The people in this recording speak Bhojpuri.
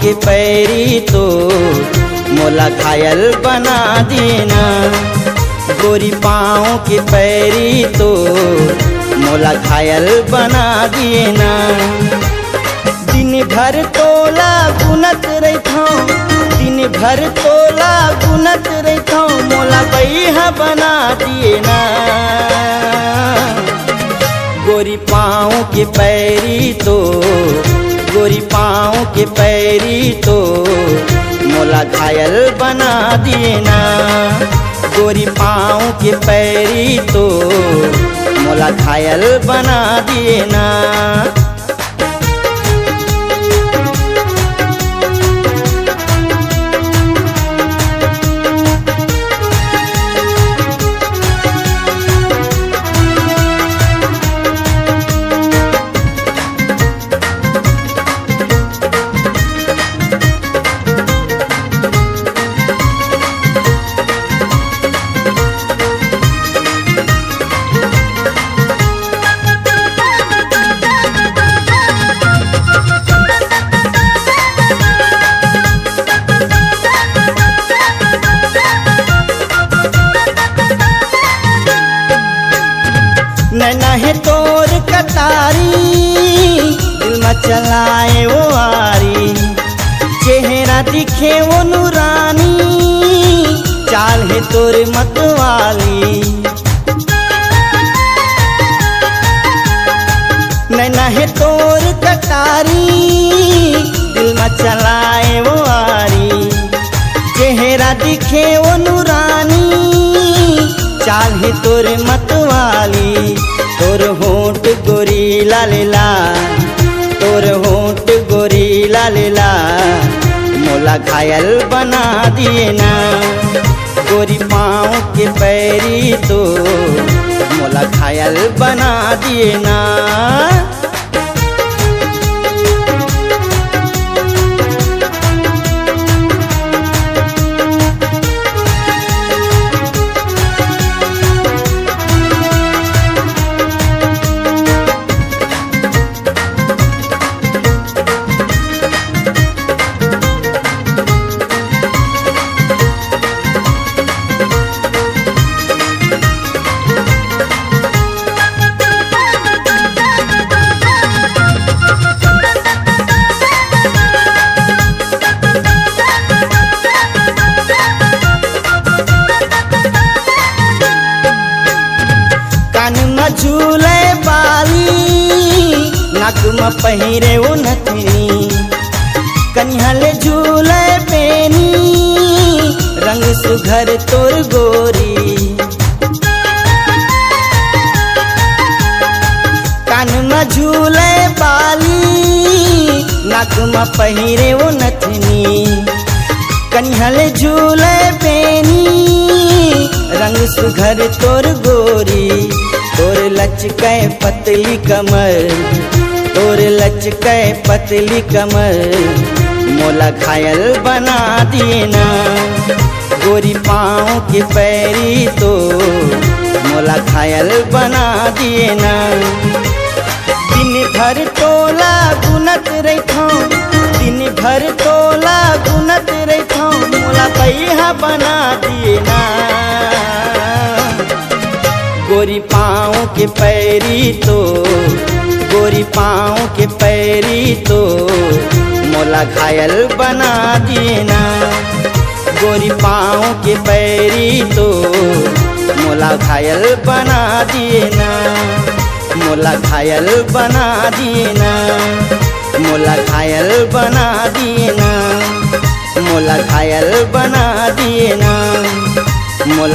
के पैरी तो मोला घायल बना देना। गोरी पाँव के पैरी तो मोला घायल बना देना। दिन भर तोला गुनत रहता, दिन भर तोला गुनत रहता, मोला बैहा बना देना। गोरी पाँव के पैरी तो, गोरी पाँव के पैरी तो मोला घायल बना देना। गोरी पाँव के पैरी तो मोला घायल बना देना। नैना है तोर कटारी, दिल में चलाए वो आरी, चेहरा दिखे वो नूरानी, चाल है तोर मतवाली। नैना है तोर कटारी, दिल में चलाए वो आरी, चेहरा दिखे वो नूरानी, चाल है तोर मतवाली। तोर होंठ गोरी लालेला, तोर होंठ गोरी लालेला, मोला घायल बना देना। गोरी पाँव के पैरी तो मोला घायल बना देना। कान में झूले बाली, नाक में पहिरे वो नथनी, कन्हले झूले पेनी, रंग सुघर तोर गोरी। कान में झूले बाली, नाक में पहिरे वो नथनी, कन्हले झूले पेनी, रंग सुघर तोर गोरी। तोर लचके पतली कमर, तोर लचके पतली कमर, मोला घायल बना देना। गोरी पाँव के पैरी तो मोला घायल बना देना। दिन भर तोला गुनत रहता, दिन भर तोला गुनत रहता, मोला बैहा बना देना। गोरी पाँव के पैरी तो, गोरी पाँव के पैरी तो मोला घायल बना देना। गोरी पाँव के पैरी तो मोला घायल बना देना। मोला घायल बना देना, मोला घायल बना देना, मोला घायल बना देना।